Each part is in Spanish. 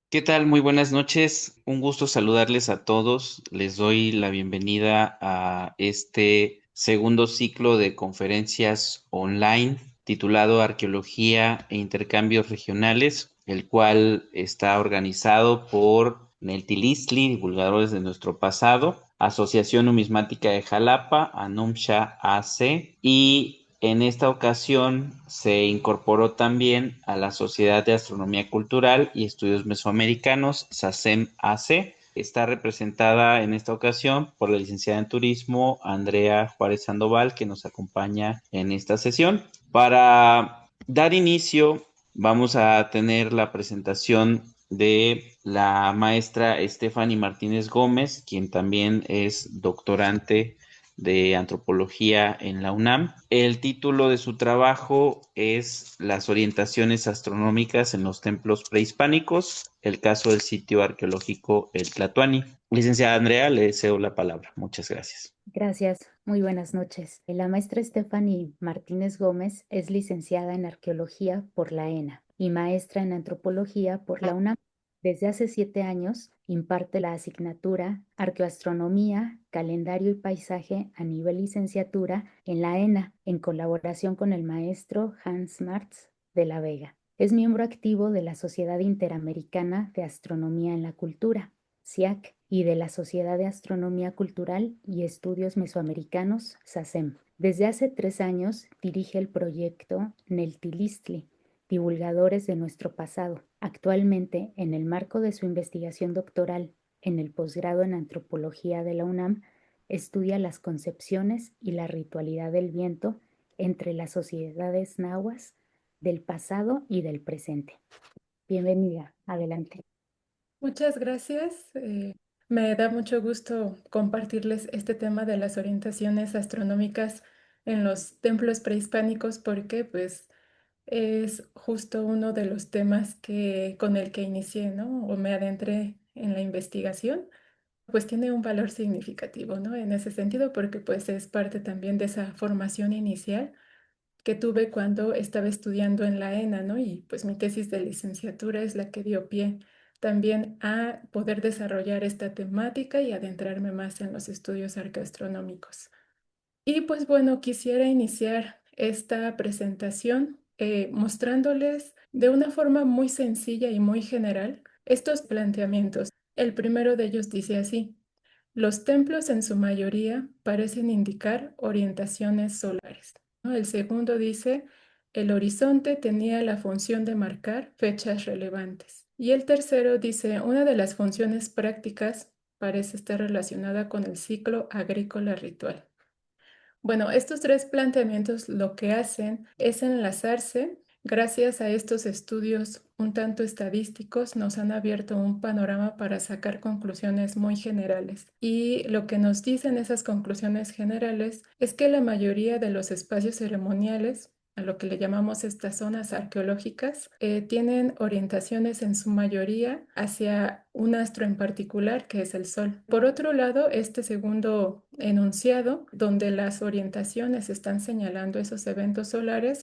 ¿Qué tal? Muy buenas noches. Un gusto saludarles a todos. Les doy la bienvenida a este segundo ciclo de conferencias online titulado Arqueología e Intercambios Regionales, el cual está organizado por Neltilistli, divulgadores de nuestro pasado, Asociación Numismática de Jalapa, ANUMSHA AC, y en esta ocasión se incorporó también a la Sociedad de Astronomía Cultural y Estudios Mesoamericanos, SACEM AC. Está representada en esta ocasión por la licenciada en Turismo, Andrea Juárez Sandoval, que nos acompaña en esta sesión. Para dar inicio, vamos a tener la presentación de la maestra Stephanie Martínez Gómez, quien también es doctorante de antropología en la UNAM. El título de su trabajo es Las orientaciones astronómicas en los templos prehispánicos, el caso del sitio arqueológico El Tlatoani. Licenciada Andrea, le cedo la palabra. Muchas gracias. Gracias, muy buenas noches. La maestra Stephanie Martínez Gómez es licenciada en Arqueología por la ENA y maestra en Antropología por la UNAM. Desde hace 7 años imparte la asignatura Arqueoastronomía, Calendario y Paisaje a nivel licenciatura en la ENA, en colaboración con el maestro Hans Martz de la Vega. Es miembro activo de la Sociedad Interamericana de Astronomía en la Cultura, SIAC, y de la Sociedad de Astronomía Cultural y Estudios Mesoamericanos, SACEM. Desde hace 3 años dirige el proyecto Neltilistli, Divulgadores de Nuestro Pasado. Actualmente, en el marco de su investigación doctoral en el posgrado en Antropología de la UNAM, estudia las concepciones y la ritualidad del viento entre las sociedades nahuas del pasado y del presente. Bienvenida, adelante. Muchas gracias. Me da mucho gusto compartirles este tema de las orientaciones astronómicas en los templos prehispánicos porque pues es justo uno de los temas con el que inicié, ¿no? O me adentré en la investigación, pues tiene un valor significativo, ¿no? En ese sentido porque pues es parte también de esa formación inicial que tuve cuando estaba estudiando en la ENA, ¿no? Y pues mi tesis de licenciatura es la que dio pie también a poder desarrollar esta temática y adentrarme más en los estudios arqueoastronómicos. Y pues bueno, quisiera iniciar esta presentación mostrándoles de una forma muy sencilla y muy general estos planteamientos. El primero de ellos dice así: los templos en su mayoría parecen indicar orientaciones solares, ¿no? El segundo dice, el horizonte tenía la función de marcar fechas relevantes. Y el tercero dice, una de las funciones prácticas parece estar relacionada con el ciclo agrícola ritual. Bueno, estos tres planteamientos lo que hacen es enlazarse. Gracias a estos estudios un tanto estadísticos nos han abierto un panorama para sacar conclusiones muy generales. Y lo que nos dicen esas conclusiones generales es que la mayoría de los espacios ceremoniales, a lo que le llamamos estas zonas arqueológicas, tienen orientaciones en su mayoría hacia un astro en particular, que es el Sol. Por otro lado, este segundo enunciado, donde las orientaciones están señalando esos eventos solares,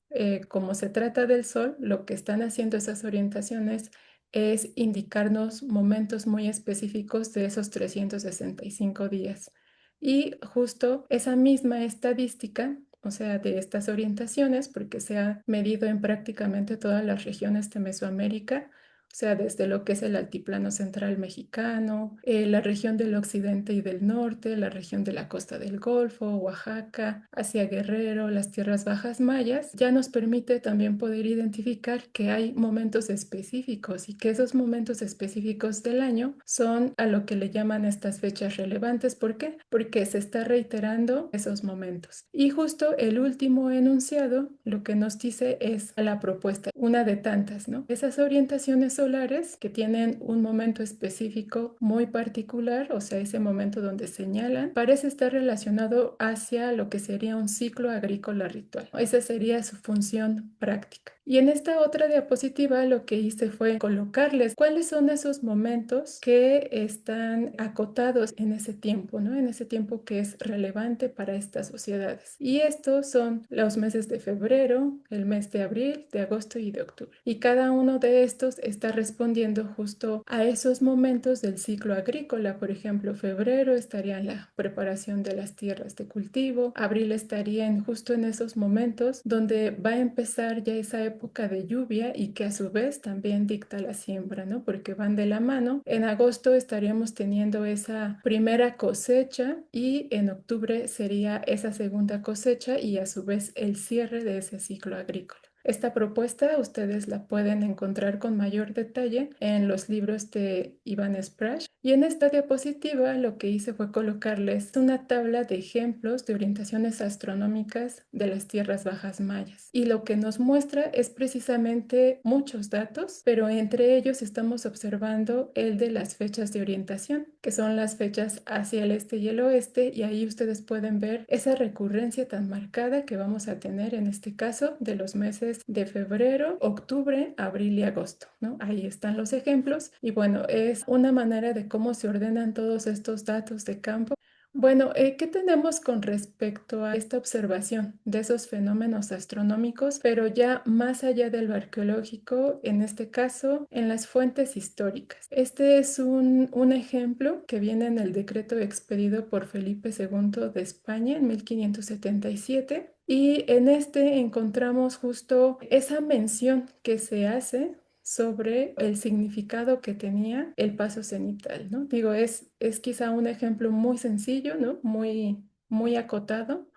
como se trata del Sol, lo que están haciendo esas orientaciones es indicarnos momentos muy específicos de esos 365 días. Y justo esa misma estadística, o sea, de estas orientaciones, porque se ha medido en prácticamente todas las regiones de Mesoamérica, o sea, desde lo que es el altiplano central mexicano, la región del occidente y del norte, la región de la costa del Golfo, Oaxaca, hacia Guerrero, las tierras bajas mayas, ya nos permite también poder identificar que hay momentos específicos y que esos momentos específicos del año son a lo que le llaman estas fechas relevantes. ¿Por qué? Porque se está reiterando esos momentos. Y justo el último enunciado lo que nos dice es la propuesta, una de tantas, ¿no? Esas orientaciones solares que tienen un momento específico muy particular, o sea, ese momento donde señalan, parece estar relacionado hacia lo que sería un ciclo agrícola ritual. Esa sería su función práctica. Y en esta otra diapositiva lo que hice fue colocarles cuáles son esos momentos que están acotados en ese tiempo, ¿no? En ese tiempo que es relevante para estas sociedades. Y estos son los meses de febrero, el mes de abril, de agosto y de octubre. Y cada uno de estos está respondiendo justo a esos momentos del ciclo agrícola. Por ejemplo, febrero estaría en la preparación de las tierras de cultivo, abril estaría justo en esos momentos donde va a empezar ya esa época de lluvia y que a su vez también dicta la siembra, ¿no? Porque van de la mano. En agosto estaríamos teniendo esa primera cosecha y en octubre sería esa segunda cosecha y a su vez el cierre de ese ciclo agrícola. Esta propuesta ustedes la pueden encontrar con mayor detalle en los libros de Iván Sprash. Y en esta diapositiva lo que hice fue colocarles una tabla de ejemplos de orientaciones astronómicas de las tierras bajas mayas. Y lo que nos muestra es precisamente muchos datos, pero entre ellos estamos observando el de las fechas de orientación, que son las fechas hacia el este y el oeste, y ahí ustedes pueden ver esa recurrencia tan marcada que vamos a tener en este caso de los meses de febrero, octubre, abril y agosto, ¿no? Ahí están los ejemplos y bueno, es una manera de cómo se ordenan todos estos datos de campo. Bueno, ¿qué tenemos con respecto a esta observación de esos fenómenos astronómicos, pero ya más allá de lo arqueológico, en este caso, en las fuentes históricas? Este es un ejemplo que viene en el decreto expedido por Felipe II de España en 1577. Y en este encontramos justo esa mención que se hace sobre el significado que tenía el paso cenital, ¿no? Digo, es quizá un ejemplo muy sencillo, ¿no? Muy acotado,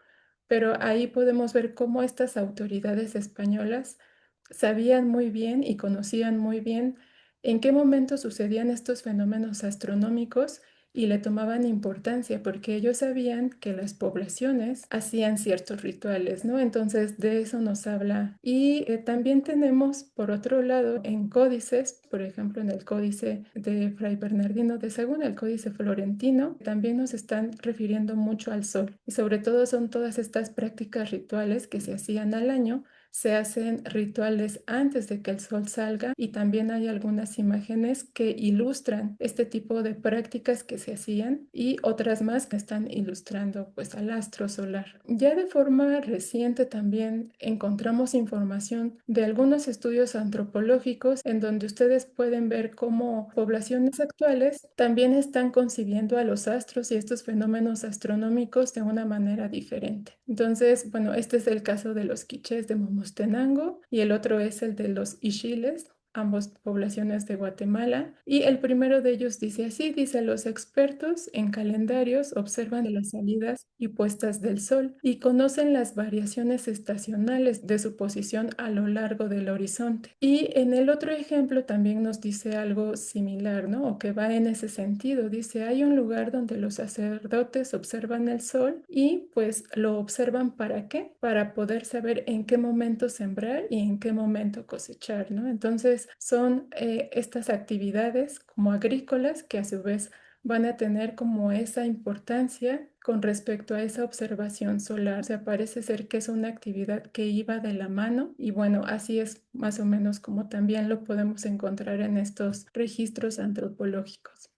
pero ahí podemos ver cómo estas autoridades españolas sabían muy bien y conocían muy bien en qué momento sucedían estos fenómenos astronómicos y le tomaban importancia porque ellos sabían que las poblaciones hacían ciertos rituales, ¿no? Entonces de eso nos habla. Y también tenemos, por otro lado, en códices, por ejemplo, en el códice de Fray Bernardino de Sahagún, el códice florentino, también nos están refiriendo mucho al sol. Y sobre todo son todas estas prácticas rituales que se hacían al año, se hacen rituales antes de que el sol salga y también hay algunas imágenes que ilustran este tipo de prácticas que se hacían y otras más que están ilustrando pues al astro solar. Ya de forma reciente también encontramos información de algunos estudios antropológicos en donde ustedes pueden ver cómo poblaciones actuales también están concibiendo a los astros y estos fenómenos astronómicos de una manera diferente. Entonces, bueno, este es el caso de los quichés de Momostenango y el otro es el de los ixiles, ambos poblaciones de Guatemala. Y el primero de ellos dice así, dice, los expertos en calendarios observan las salidas y puestas del sol y conocen las variaciones estacionales de su posición a lo largo del horizonte. Y en el otro ejemplo también nos dice algo similar, ¿no? O que va en ese sentido. Dice, hay un lugar donde los sacerdotes observan el sol y pues lo observan ¿para qué? Para poder saber en qué momento sembrar y en qué momento cosechar, ¿no? Entonces son estas actividades como agrícolas que a su vez van a tener como esa importancia con respecto a esa observación solar. O sea, parece ser que es una actividad que iba de la mano y bueno, así es más o menos como también lo podemos encontrar en estos registros antropológicos.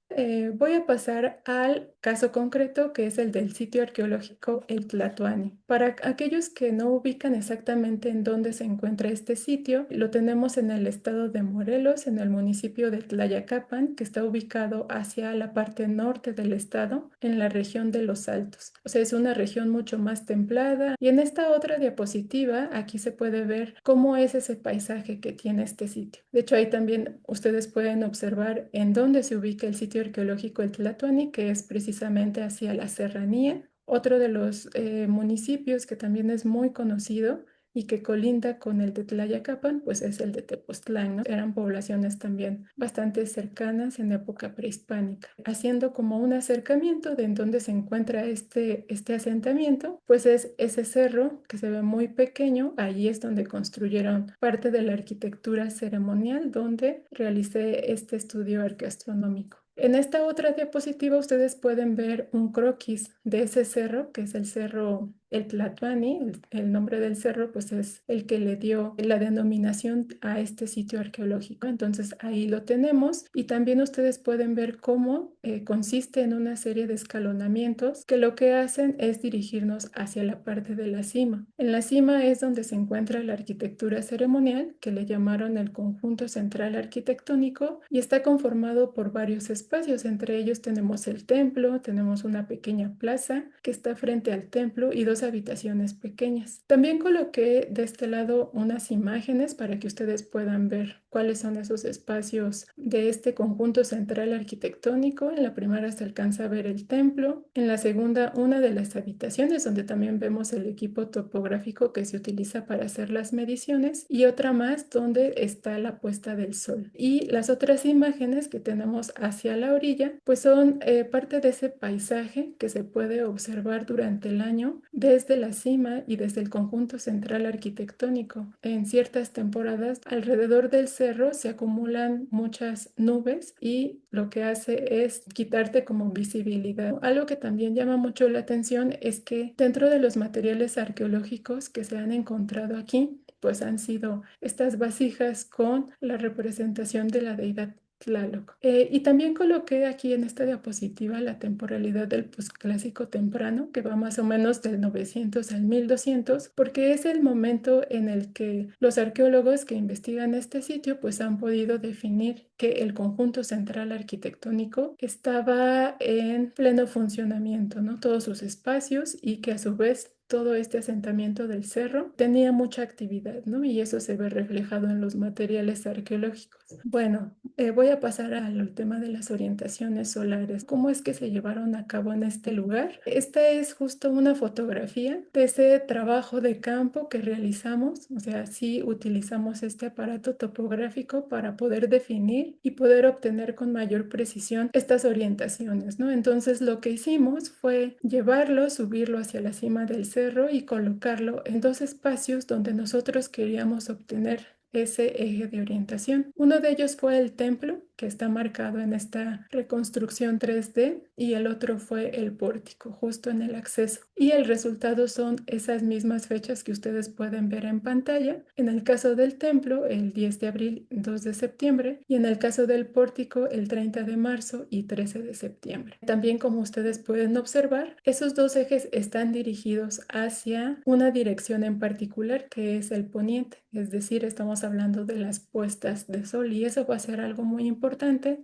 Voy a pasar al caso concreto que es el del sitio arqueológico El Tlatoani. Para aquellos que no ubican exactamente en dónde se encuentra este sitio, lo tenemos en el estado de Morelos, en el municipio de Tlayacapan, que está ubicado hacia la parte norte del estado, en la región de Los Altos. O sea, es una región mucho más templada. Y en esta otra diapositiva, aquí se puede ver cómo es ese paisaje que tiene este sitio. De hecho, ahí también ustedes pueden observar en dónde se ubica el sitio arqueológico El Tlatoani, que es precisamente hacia la serranía. Otro de los municipios que también es muy conocido y que colinda con el de Tlayacapan, pues es el de Tepoztlán, ¿no? Eran poblaciones también bastante cercanas en época prehispánica. Haciendo como un acercamiento de en dónde se encuentra este asentamiento, pues es ese cerro que se ve muy pequeño, allí es donde construyeron parte de la arquitectura ceremonial donde realicé este estudio arqueoastronómico. En esta otra diapositiva ustedes pueden ver un croquis de ese cerro, que es el cerro el Tlatoani, el nombre del cerro, pues es el que le dio la denominación a este sitio arqueológico. Entonces ahí lo tenemos y también ustedes pueden ver cómo consiste en una serie de escalonamientos que lo que hacen es dirigirnos hacia la parte de la cima. En la cima es donde se encuentra la arquitectura ceremonial, que le llamaron el conjunto central arquitectónico, y está conformado por varios espacios. Entre ellos tenemos el templo, tenemos una pequeña plaza que está frente al templo y dos habitaciones pequeñas. También coloqué de este lado unas imágenes para que ustedes puedan ver cuáles son esos espacios de este conjunto central arquitectónico. En la primera se alcanza a ver el templo, en la segunda una de las habitaciones donde también vemos el equipo topográfico que se utiliza para hacer las mediciones y otra más donde está la puesta del sol. Y las otras imágenes que tenemos hacia la orilla pues son parte de ese paisaje que se puede observar durante el año desde la cima y desde el conjunto central arquitectónico. En ciertas temporadas alrededor del cerro se acumulan muchas nubes y lo que hace es quitarte como visibilidad. Algo que también llama mucho la atención es que dentro de los materiales arqueológicos que se han encontrado aquí, pues han sido estas vasijas con la representación de la deidad Tlaloc. Y también coloqué aquí en esta diapositiva la temporalidad del posclásico temprano, que va más o menos del 900 al 1200, porque es el momento en el que los arqueólogos que investigan este sitio pues han podido definir que el conjunto central arquitectónico estaba en pleno funcionamiento, ¿no? Todos sus espacios y que a su vez todo este asentamiento del cerro tenía mucha actividad, ¿no? Y eso se ve reflejado en los materiales arqueológicos. Bueno, voy a pasar al tema de las orientaciones solares. ¿Cómo es que se llevaron a cabo en este lugar? Esta es justo una fotografía de ese trabajo de campo que realizamos. O sea, sí utilizamos este aparato topográfico para poder definir y poder obtener con mayor precisión estas orientaciones, ¿no? Entonces lo que hicimos fue llevarlo, subirlo hacia la cima del cerro y colocarlo en dos espacios donde nosotros queríamos obtener ese eje de orientación. Uno de ellos fue el templo, que está marcado en esta reconstrucción 3D, y el otro fue el pórtico, justo en el acceso. Y el resultado son esas mismas fechas que ustedes pueden ver en pantalla. En el caso del templo, el 10 de abril, 2 de septiembre, y en el caso del pórtico, el 30 de marzo y 13 de septiembre. También, como ustedes pueden observar, esos dos ejes están dirigidos hacia una dirección en particular, que es el poniente, es decir, estamos hablando de las puestas de sol, y eso va a ser algo muy importante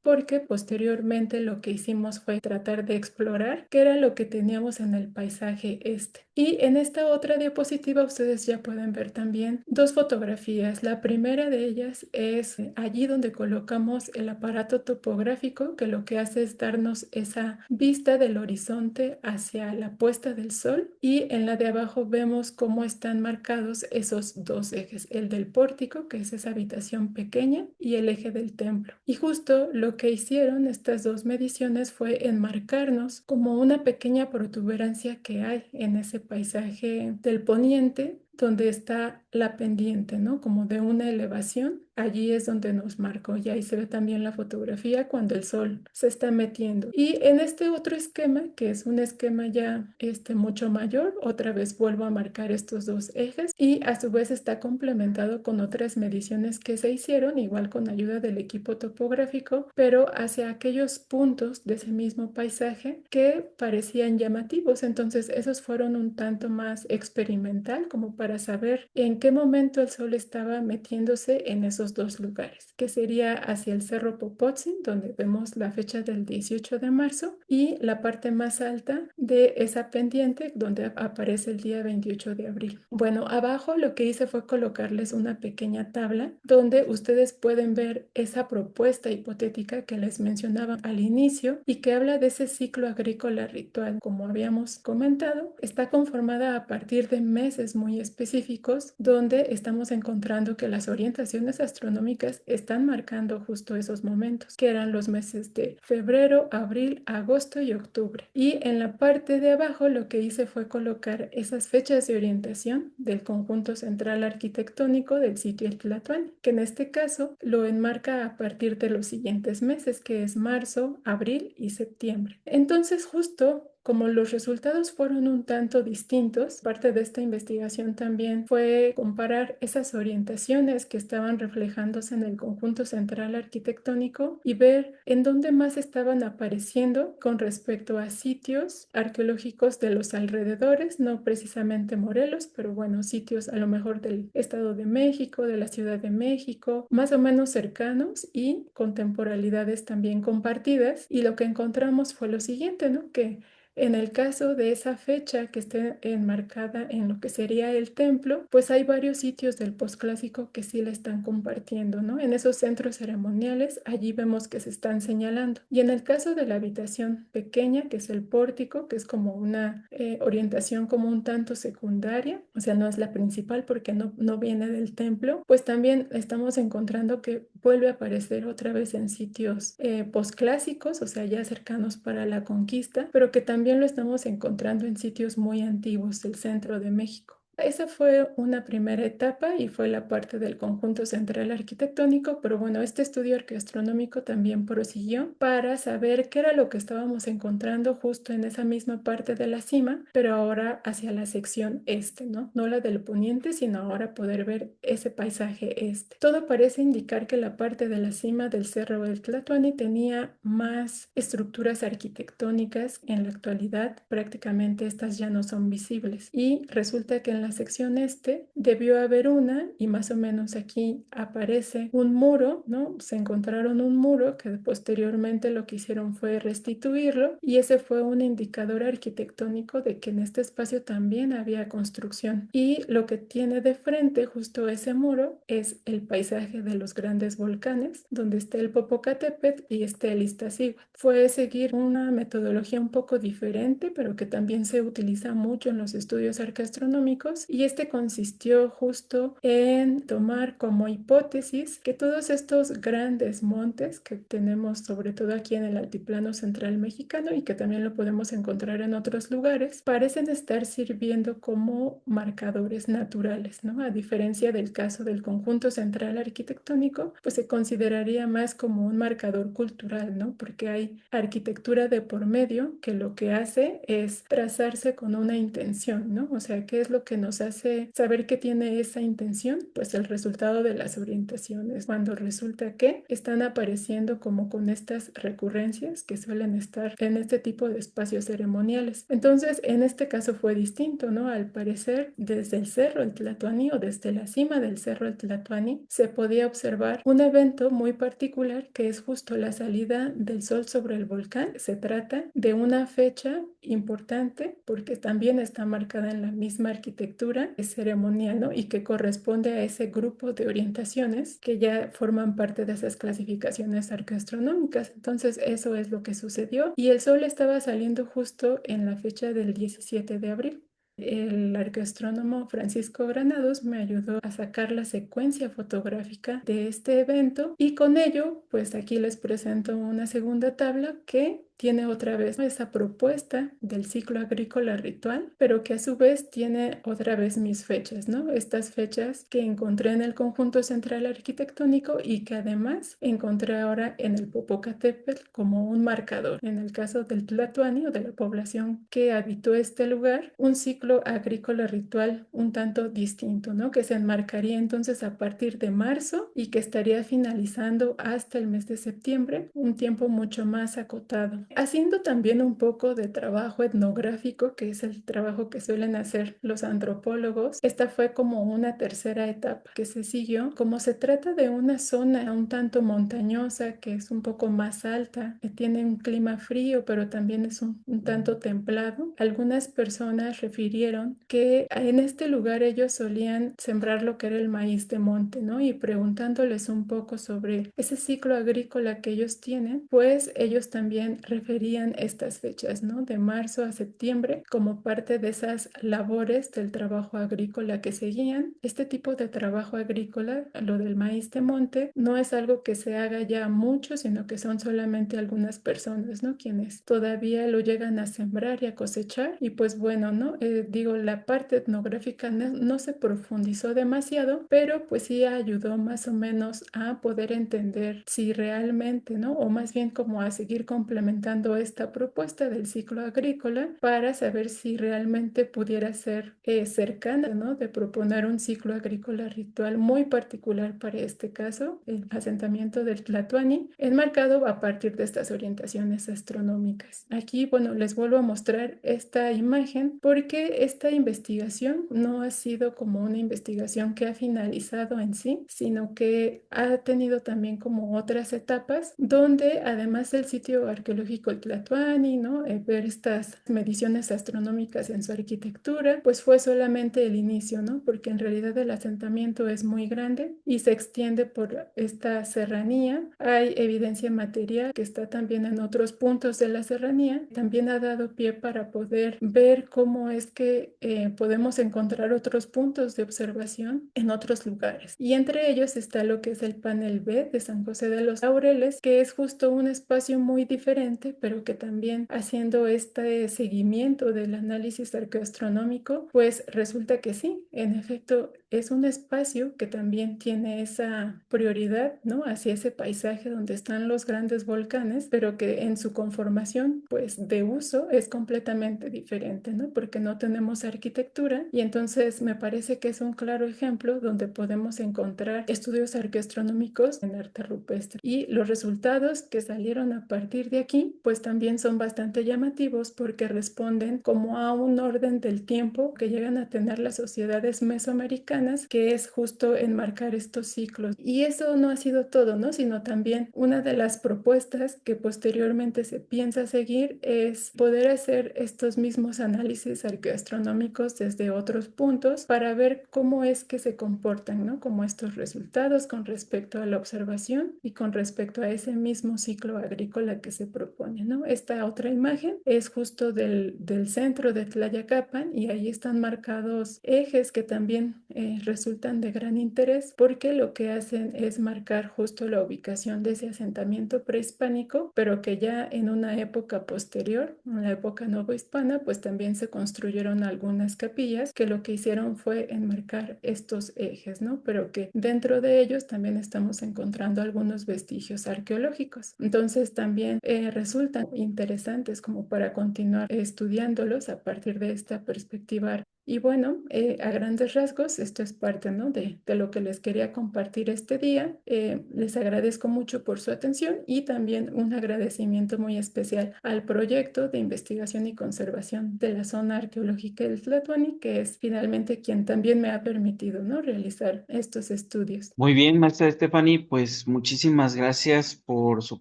porque posteriormente lo que hicimos fue tratar de explorar qué era lo que teníamos en el paisaje este. Y en esta otra diapositiva ustedes ya pueden ver también dos fotografías. La primera de ellas es allí donde colocamos el aparato topográfico, que lo que hace es darnos esa vista del horizonte hacia la puesta del sol, y en la de abajo vemos cómo están marcados esos dos ejes, el del pórtico, que es esa habitación pequeña, y el eje del templo. Y justo lo que hicieron estas dos mediciones fue enmarcarnos como una pequeña protuberancia que hay en ese paisaje del poniente, donde está la pendiente, ¿no? Como de una elevación. Allí es donde nos marcó, y ahí se ve también la fotografía cuando el sol se está metiendo. Y en este otro esquema, que es un esquema ya mucho mayor, otra vez vuelvo a marcar estos dos ejes, y a su vez está complementado con otras mediciones que se hicieron, igual con ayuda del equipo topográfico, pero hacia aquellos puntos de ese mismo paisaje que parecían llamativos. Entonces esos fueron un tanto más experimental, como para saber en qué momento el sol estaba metiéndose en esos dos lugares, que sería hacia el Cerro Popotzin, donde vemos la fecha del 18 de marzo, y la parte más alta de esa pendiente, donde aparece el día 28 de abril. Bueno, abajo lo que hice fue colocarles una pequeña tabla donde ustedes pueden ver esa propuesta hipotética que les mencionaba al inicio y que habla de ese ciclo agrícola ritual. Como habíamos comentado, está conformada a partir de meses muy específicos, donde estamos encontrando que las orientaciones astronómicas están marcando justo esos momentos, que eran los meses de febrero, abril, agosto y octubre. Y en la parte de abajo lo que hice fue colocar esas fechas de orientación del conjunto central arquitectónico del sitio El Tlatoani, que en este caso lo enmarca a partir de los siguientes meses, que es marzo, abril y septiembre. Entonces, justo como los resultados fueron un tanto distintos, parte de esta investigación también fue comparar esas orientaciones que estaban reflejándose en el conjunto central arquitectónico y ver en dónde más estaban apareciendo con respecto a sitios arqueológicos de los alrededores, no precisamente Morelos, pero bueno, sitios a lo mejor del Estado de México, de la Ciudad de México, más o menos cercanos y con temporalidades también compartidas. Y lo que encontramos fue lo siguiente, ¿no? Que en el caso de esa fecha que esté enmarcada en lo que sería el templo, pues hay varios sitios del posclásico que sí la están compartiendo, ¿no? En esos centros ceremoniales, allí vemos que se están señalando. Y en el caso de la habitación pequeña, que es el pórtico, que es como una orientación como un tanto secundaria, o sea, no es la principal porque no viene del templo, pues también estamos encontrando que vuelve a aparecer otra vez en sitios posclásicos, o sea, ya cercanos para la conquista, pero que también lo estamos encontrando en sitios muy antiguos del centro de México. Esa fue una primera etapa y fue la parte del conjunto central arquitectónico, pero bueno, este estudio arqueoastronómico también prosiguió para saber qué era lo que estábamos encontrando justo en esa misma parte de la cima, pero ahora hacia la sección este, ¿no? No la del poniente, sino ahora poder ver ese paisaje este. Todo parece indicar que la parte de la cima del Cerro del Tlatoani tenía más estructuras arquitectónicas. En la actualidad prácticamente estas ya no son visibles y resulta que en la sección este debió haber una y más o menos aquí aparece un muro, ¿no? Se encontraron un muro que posteriormente lo que hicieron fue restituirlo y ese fue un indicador arquitectónico de que en este espacio también había construcción. Y lo que tiene de frente justo ese muro es el paisaje de los grandes volcanes, donde está el Popocatépetl y está el Iztaccíhuatl. Fue seguir una metodología un poco diferente, pero que también se utiliza mucho en los estudios arqueastronómicos, y este consistió justo en tomar como hipótesis que todos estos grandes montes que tenemos sobre todo aquí en el altiplano central mexicano y que también lo podemos encontrar en otros lugares, parecen estar sirviendo como marcadores naturales, ¿no? A diferencia del caso del conjunto central arquitectónico, pues se consideraría más como un marcador cultural, ¿no? Porque hay arquitectura de por medio que lo que hace es trazarse con una intención, ¿no? O sea, ¿qué es lo que nos hace saber que tiene esa intención? Pues el resultado de las orientaciones, cuando resulta que están apareciendo como con estas recurrencias que suelen estar en este tipo de espacios ceremoniales. Entonces, en este caso fue distinto, ¿no? Al parecer, desde el cerro El Tlatoani o desde la cima del cerro El Tlatoani se podía observar un evento muy particular que es justo la salida del sol sobre el volcán. Se trata de una fecha importante porque también está marcada en la misma arquitectura ceremonial, ¿no? Y que corresponde a ese grupo de orientaciones que ya forman parte de esas clasificaciones arqueastronómicas. Entonces, eso es lo que sucedió y el sol estaba saliendo justo en la fecha del 17 de abril. El arqueoastrónomo Francisco Granados me ayudó a sacar la secuencia fotográfica de este evento y con ello, pues aquí les presento una segunda tabla que tiene otra vez esa propuesta del ciclo agrícola ritual, pero que a su vez tiene otra vez mis fechas, ¿no? Estas fechas que encontré en el conjunto central arquitectónico y que además encontré ahora en el Popocatépetl como un marcador. En el caso del Tlatoani o de la población que habitó este lugar, un ciclo agrícola ritual un tanto distinto, ¿no? Que se enmarcaría entonces a partir de marzo y que estaría finalizando hasta el mes de septiembre, un tiempo mucho más acotado. Haciendo también un poco de trabajo etnográfico, que es el trabajo que suelen hacer los antropólogos. Esta fue como una tercera etapa que se siguió. Como se trata de una zona un tanto montañosa, que es un poco más alta, que tiene un clima frío, pero también es un tanto templado, algunas personas refirieron que en este lugar ellos solían sembrar lo que era el maíz de monte, ¿no? Y preguntándoles un poco sobre ese ciclo agrícola que ellos tienen, pues ellos también referían estas fechas, ¿no? De marzo a septiembre como parte de esas labores del trabajo agrícola que seguían. Este tipo de trabajo agrícola, lo del maíz de monte, no es algo que se haga ya mucho, sino que son solamente algunas personas, ¿no? Quienes todavía lo llegan a sembrar y a cosechar. Y pues bueno, ¿no? Digo, la parte etnográfica no se profundizó demasiado, pero pues sí ayudó más o menos a poder entender si realmente, ¿no? O más bien como a seguir complementando presentando esta propuesta del ciclo agrícola para saber si realmente pudiera ser cercana, ¿no? De proponer un ciclo agrícola ritual muy particular para este caso, el asentamiento del Tlatoani, enmarcado a partir de estas orientaciones astronómicas. Aquí, bueno, les vuelvo a mostrar esta imagen porque esta investigación no ha sido como una investigación que ha finalizado en sí, sino que ha tenido también como otras etapas donde además del sitio arqueológico el Tlatoani, ¿no? Ver estas mediciones astronómicas en su arquitectura, pues fue solamente el inicio, ¿no? Porque en realidad el asentamiento es muy grande y se extiende por esta serranía. Hay evidencia material que está también en otros puntos de la serranía. También ha dado pie para poder ver cómo es que podemos encontrar otros puntos de observación en otros lugares. Y entre ellos está lo que es el panel B de San José de los Laureles, que es justo un espacio muy diferente, pero que también haciendo este seguimiento del análisis arqueoastronómico, pues resulta que sí, en efecto, es un espacio que también tiene esa prioridad, ¿no? Hacia ese paisaje donde están los grandes volcanes, pero que en su conformación, pues de uso es completamente diferente, ¿no? Porque no tenemos arquitectura y entonces me parece que es un claro ejemplo donde podemos encontrar estudios arqueoastronómicos en arte rupestre. Y los resultados que salieron a partir de aquí, pues también son bastante llamativos porque responden como a un orden del tiempo que llegan a tener las sociedades mesoamericanas, que es justo enmarcar estos ciclos. Y eso no ha sido todo, ¿no? Sino también una de las propuestas que posteriormente se piensa seguir es poder hacer estos mismos análisis arqueoastronómicos desde otros puntos para ver cómo es que se comportan, ¿no? Como estos resultados con respecto a la observación y con respecto a ese mismo ciclo agrícola que se propone, ¿no? Esta otra imagen es justo del centro de Tlayacapan y ahí están marcados ejes que también resultan de gran interés porque lo que hacen es marcar justo la ubicación de ese asentamiento prehispánico, pero que ya en una época posterior, en la época novohispana, pues también se construyeron algunas capillas que lo que hicieron fue enmarcar estos ejes, ¿no? Pero que dentro de ellos también estamos encontrando algunos vestigios arqueológicos. Entonces también resultan interesantes como para continuar estudiándolos a partir de esta perspectiva. Y bueno, a grandes rasgos, esto es parte, ¿no? de lo que les quería compartir este día. Les agradezco mucho por su atención y también un agradecimiento muy especial al proyecto de investigación y conservación de la zona arqueológica del Tlatoani, que es finalmente quien también me ha permitido, ¿no? realizar estos estudios. Muy bien, maestra Stephanie, pues muchísimas gracias por su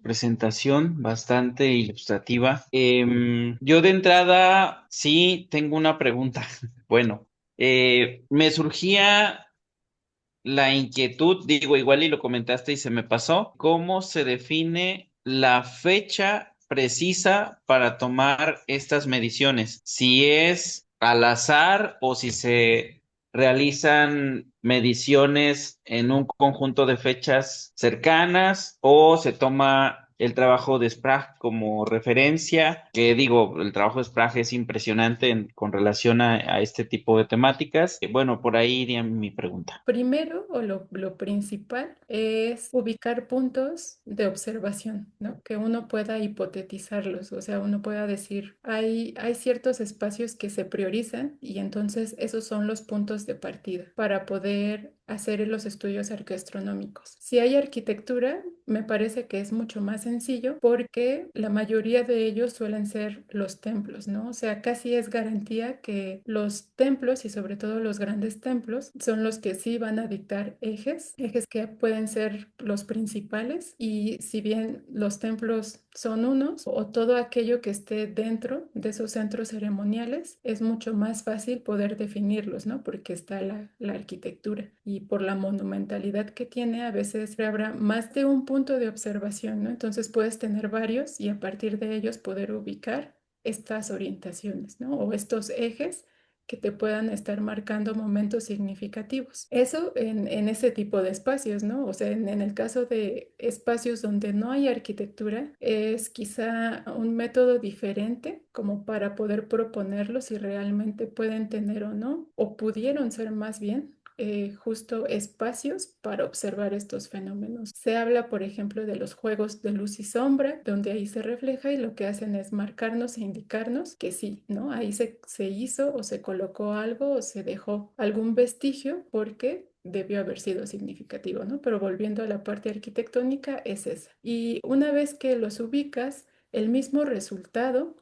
presentación, bastante ilustrativa. Yo de entrada sí tengo una pregunta. Bueno, me surgía la inquietud, digo, igual y lo comentaste y se me pasó, ¿cómo se define la fecha precisa para tomar estas mediciones? Si es al azar o si se realizan mediciones en un conjunto de fechas cercanas o se toma el trabajo de Sprague como referencia, que digo, el trabajo de Sprague es impresionante con relación a este tipo de temáticas. Bueno, por ahí iría mi pregunta. Primero, o lo principal, es ubicar puntos de observación, ¿no? Que uno pueda hipotetizarlos, o sea, uno pueda decir, hay ciertos espacios que se priorizan y entonces esos son los puntos de partida para poder hacer los estudios arqueoastronómicos. Si hay arquitectura, me parece que es mucho más sencillo porque la mayoría de ellos suelen ser los templos, ¿no? O sea, casi es garantía que los templos y sobre todo los grandes templos son los que sí van a dictar ejes que pueden ser los principales y si bien los templos son unos o todo aquello que esté dentro de esos centros ceremoniales, es mucho más fácil poder definirlos, ¿no? Porque está la arquitectura y por la monumentalidad que tiene, a veces habrá más de un punto de observación, ¿no? Entonces puedes tener varios y a partir de ellos poder ubicar estas orientaciones, ¿no? O estos ejes que te puedan estar marcando momentos significativos. Eso en ese tipo de espacios, ¿no? O sea, en el caso de espacios donde no hay arquitectura, es quizá un método diferente como para poder proponerlo si realmente pueden tener o no, o pudieron ser más bien justo espacios para observar estos fenómenos. Se habla, por ejemplo, de los juegos de luz y sombra, donde ahí se refleja y lo que hacen es marcarnos e indicarnos que sí, ¿no? Ahí se hizo o se colocó algo o se dejó algún vestigio porque debió haber sido significativo, ¿no? Pero volviendo a la parte arquitectónica, es esa. Y una vez que los ubicas, el mismo resultado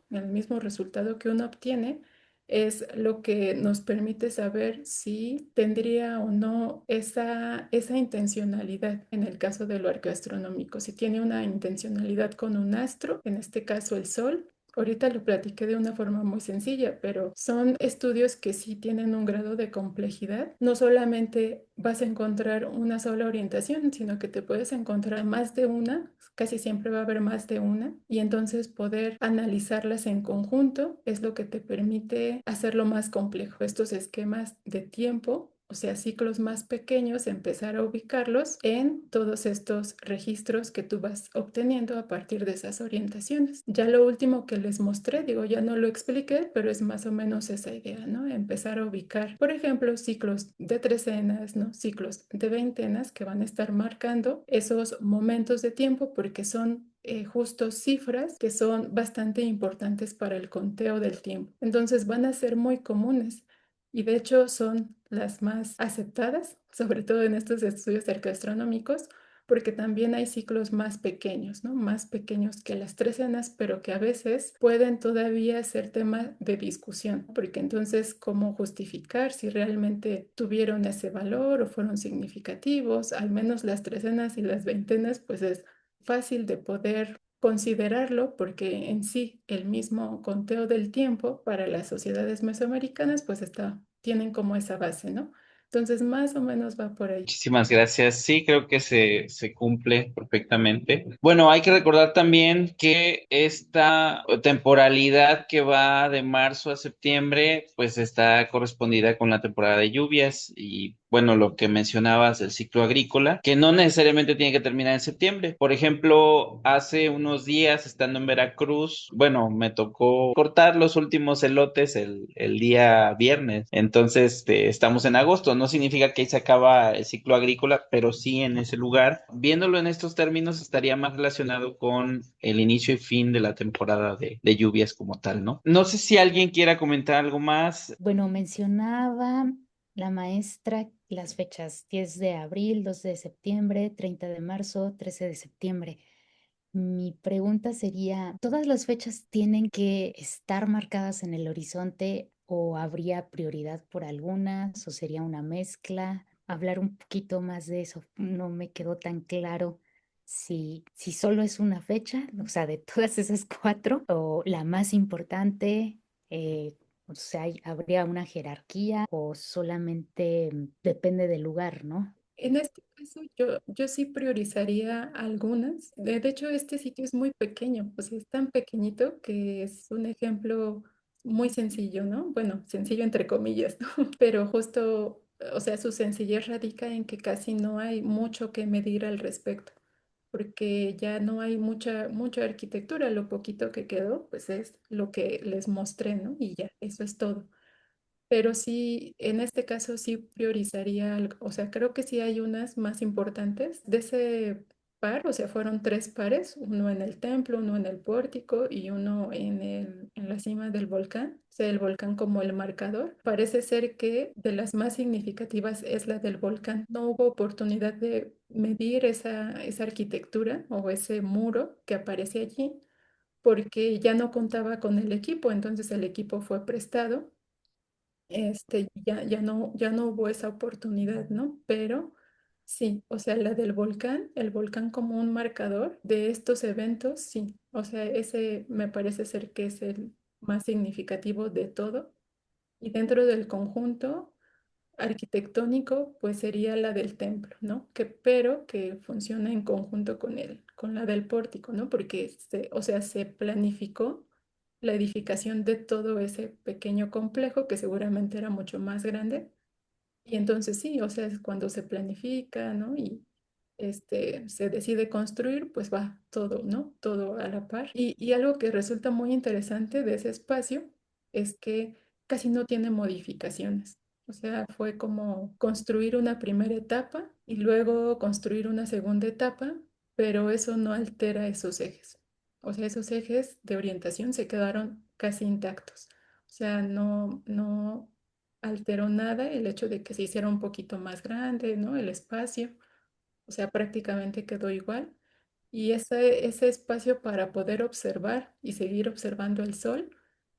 que uno obtiene, es lo que nos permite saber si tendría o no esa intencionalidad en el caso de lo arqueoastronómico, si tiene una intencionalidad con un astro, en este caso el Sol. Ahorita lo platiqué de una forma muy sencilla, pero son estudios que sí tienen un grado de complejidad. No solamente vas a encontrar una sola orientación, sino que te puedes encontrar más de una, casi siempre va a haber más de una, y entonces poder analizarlas en conjunto es lo que te permite hacerlo más complejo. Estos esquemas de tiempo, o sea, ciclos más pequeños, empezar a ubicarlos en todos estos registros que tú vas obteniendo a partir de esas orientaciones. Ya lo último que les mostré, digo, ya no lo expliqué, pero es más o menos esa idea, ¿no? Empezar a ubicar, por ejemplo, ciclos de trecenas, ¿no? Ciclos de veintenas que van a estar marcando esos momentos de tiempo porque son justo cifras que son bastante importantes para el conteo del tiempo. Entonces van a ser muy comunes y de hecho son las más aceptadas, sobre todo en estos estudios arqueoastronómicos, porque también hay ciclos más pequeños, ¿no? Más pequeños que las trecenas, pero que a veces pueden todavía ser tema de discusión, porque entonces, ¿cómo justificar si realmente tuvieron ese valor o fueron significativos? Al menos las trecenas y las veintenas, pues es fácil de poder considerarlo porque en sí el mismo conteo del tiempo para las sociedades mesoamericanas pues tienen como esa base, ¿no? Entonces más o menos va por ahí. Muchísimas gracias. Sí, creo que se cumple perfectamente. Bueno, hay que recordar también que esta temporalidad que va de marzo a septiembre, pues está correspondida con la temporada de lluvias y bueno, lo que mencionabas, el ciclo agrícola, que no necesariamente tiene que terminar en septiembre. Por ejemplo, hace unos días, estando en Veracruz, bueno, me tocó cortar los últimos elotes el día viernes. Entonces, estamos en agosto. No significa que ahí se acaba el ciclo agrícola, pero sí en ese lugar. Viéndolo en estos términos, estaría más relacionado con el inicio y fin de la temporada de lluvias como tal, ¿no? No sé si alguien quiera comentar algo más. Bueno, mencionaba la maestra las fechas 10 de abril, 2 de septiembre, 30 de marzo, 13 de septiembre. Mi pregunta sería, ¿todas las fechas tienen que estar marcadas en el horizonte o habría prioridad por algunas o sería una mezcla? Hablar un poquito más de eso, no me quedó tan claro si solo es una fecha, o sea, de todas esas cuatro, o la más importante, o sea, ¿habría una jerarquía o solamente depende del lugar, ¿no? En este caso, yo sí priorizaría algunas. De hecho, este sitio es muy pequeño, o sea, es tan pequeñito que es un ejemplo muy sencillo, ¿no? Bueno, sencillo entre comillas, ¿no? Pero justo, o sea, su sencillez radica en que casi no hay mucho que medir al respecto, porque ya no hay mucha arquitectura. Lo poquito que quedó, pues es lo que les mostré, ¿no? Y ya, eso es todo. Pero sí, en este caso sí priorizaría, o sea, creo que sí hay unas más importantes de ese par, o sea, fueron tres pares, uno en el templo, uno en el pórtico y uno en la cima del volcán, o sea, el volcán como el marcador. Parece ser que de las más significativas es la del volcán. No hubo oportunidad de medir esa arquitectura o ese muro que aparece allí porque ya no contaba con el equipo, entonces el equipo fue prestado, ya no hubo esa oportunidad, ¿no? Pero sí, o sea, la del volcán, el volcán como un marcador de estos eventos, sí, o sea, ese me parece ser que es el más significativo de todo. Y dentro del conjunto arquitectónico, pues sería la del templo, ¿no? Pero que funciona en conjunto con la del pórtico, ¿no? Porque o sea, se planificó la edificación de todo ese pequeño complejo que seguramente era mucho más grande. Y entonces sí, o sea, es cuando se planifica, ¿no? Y se decide construir, pues va todo, ¿no? Todo a la par. Y algo que resulta muy interesante de ese espacio es que casi no tiene modificaciones. O sea, fue como construir una primera etapa y luego construir una segunda etapa, pero eso no altera esos ejes. O sea, esos ejes de orientación se quedaron casi intactos. O sea, no alteró nada el hecho de que se hiciera un poquito más grande, ¿no? El espacio. O sea, prácticamente quedó igual. Y ese espacio para poder observar y seguir observando el sol,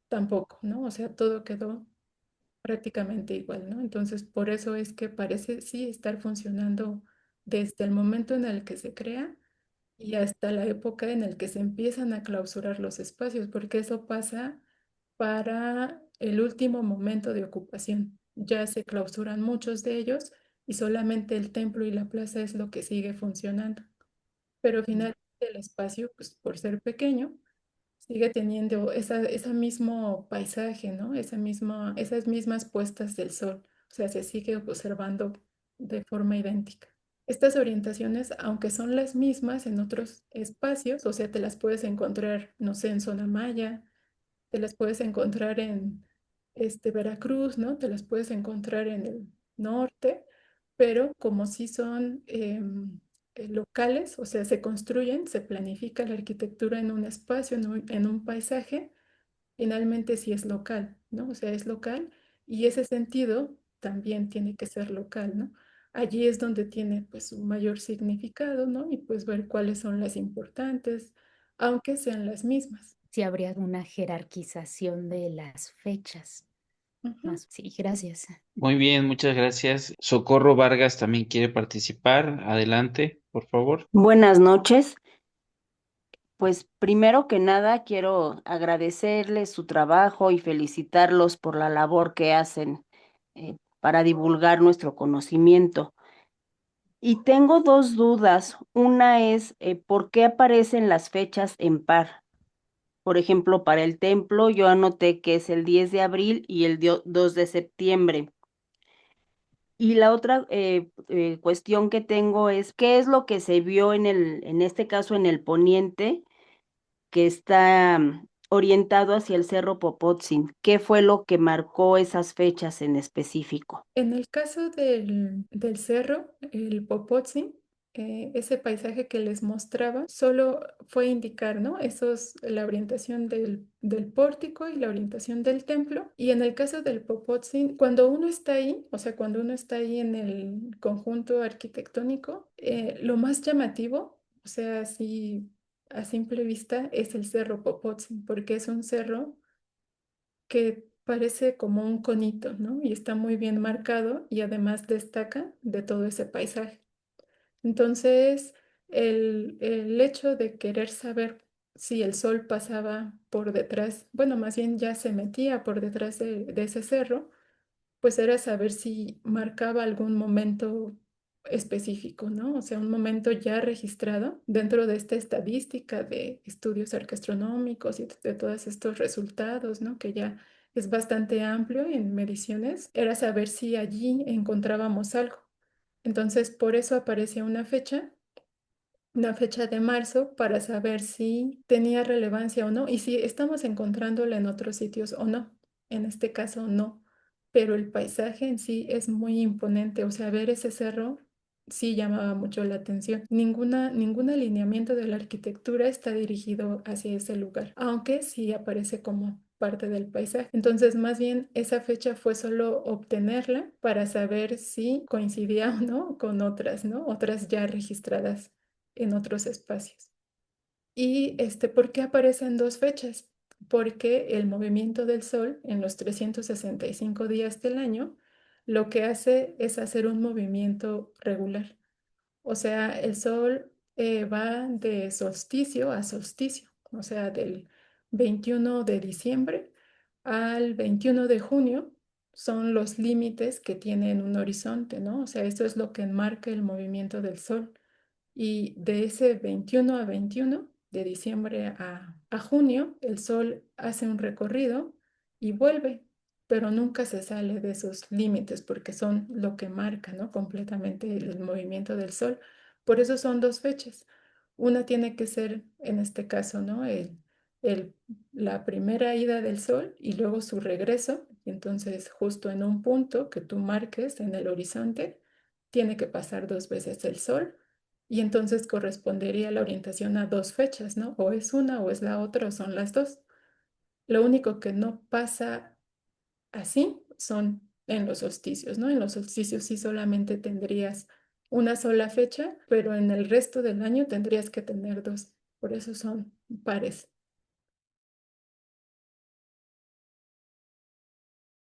tampoco, ¿no? O sea, todo quedó prácticamente igual, ¿no? Entonces, por eso es que parece sí estar funcionando desde el momento en el que se crea y hasta la época en el que se empiezan a clausurar los espacios, porque eso pasa para el último momento de ocupación. Ya se clausuran muchos de ellos y solamente el templo y la plaza es lo que sigue funcionando. Pero finalmente el espacio, pues por ser pequeño, sigue teniendo ese mismo paisaje, ¿no? Esas mismas puestas del sol. O sea, se sigue observando de forma idéntica. Estas orientaciones, aunque son las mismas en otros espacios, o sea, te las puedes encontrar, no sé, en zona maya, te las puedes encontrar en Veracruz, ¿no? Te las puedes encontrar en el norte, pero como sí son locales, o sea, se construyen, se planifica la arquitectura en un espacio, en un paisaje, finalmente sí es local, ¿no? O sea, es local y ese sentido también tiene que ser local, ¿no? Allí es donde tiene pues un mayor significado, ¿no? Y pues ver cuáles son las importantes, aunque sean las mismas. Si habría una jerarquización de las fechas. Ujú. Más, sí, gracias. Muy bien, muchas gracias. Socorro Vargas también quiere participar. Adelante, por favor. Buenas noches. Pues primero que nada quiero agradecerles su trabajo y felicitarlos por la labor que hacen para divulgar nuestro conocimiento. Y tengo dos dudas. Una es, ¿por qué aparecen las fechas en par? Por ejemplo, para el templo yo anoté que es el 10 de abril y el 2 de septiembre. Y la otra cuestión que tengo es, ¿qué es lo que se vio en este caso en el poniente, que está orientado hacia el Cerro Popotzin? ¿Qué fue lo que marcó esas fechas en específico? En el caso del cerro, el Popotzin, ese paisaje que les mostraba, solo fue indicar, ¿no? La orientación del pórtico y la orientación del templo. Y en el caso del Popotzin, cuando uno está ahí, o sea, cuando uno está ahí en el conjunto arquitectónico, lo más llamativo, o sea, así a simple vista, es el Cerro Popotzin, porque es un cerro que parece como un conito, ¿no? Y está muy bien marcado y además destaca de todo ese paisaje. Entonces, el hecho de querer saber si el sol pasaba por detrás, bueno, más bien ya se metía por detrás de ese cerro, pues era saber si marcaba algún momento específico, ¿no? O sea, un momento ya registrado dentro de esta estadística de estudios arqueastronómicos y de todos estos resultados, ¿no? Que ya es bastante amplio en mediciones, era saber si allí encontrábamos algo. Entonces, por eso aparecía una fecha de marzo para saber si tenía relevancia o no y si estamos encontrándola en otros sitios o no. En este caso no, pero el paisaje en sí es muy imponente, o sea, ver ese cerro sí llamaba mucho la atención. Ningún alineamiento de la arquitectura está dirigido hacia ese lugar, aunque sí aparece como parte del paisaje. Entonces, más bien, esa fecha fue solo obtenerla para saber si coincidía o no con otras, ¿no? Otras ya registradas en otros espacios. ¿Y por qué aparecen dos fechas? Porque el movimiento del Sol en los 365 días del año lo que hace es hacer un movimiento regular. O sea, el Sol va de solsticio a solsticio, o sea, del 21 de diciembre al 21 de junio son los límites que tienen un horizonte, ¿no? O sea, esto es lo que enmarca el movimiento del Sol. Y de ese 21 a 21, de diciembre a junio, el Sol hace un recorrido y vuelve, pero nunca se sale de esos límites porque son lo que marca, ¿no? Completamente el movimiento del Sol. Por eso son dos fechas. Una tiene que ser, en este caso, ¿no? El, la primera ida del Sol y luego su regreso, Y entonces, justo en un punto que tú marques en el horizonte, tiene que pasar 2 veces el sol y entonces correspondería la orientación a 2 fechas, ¿no? O es una o es la otra o son las dos. Lo único que no pasa así son en los solsticios, ¿no? En los solsticios sí solamente tendrías una sola fecha, pero en el resto del año tendrías que tener dos. Por eso son pares.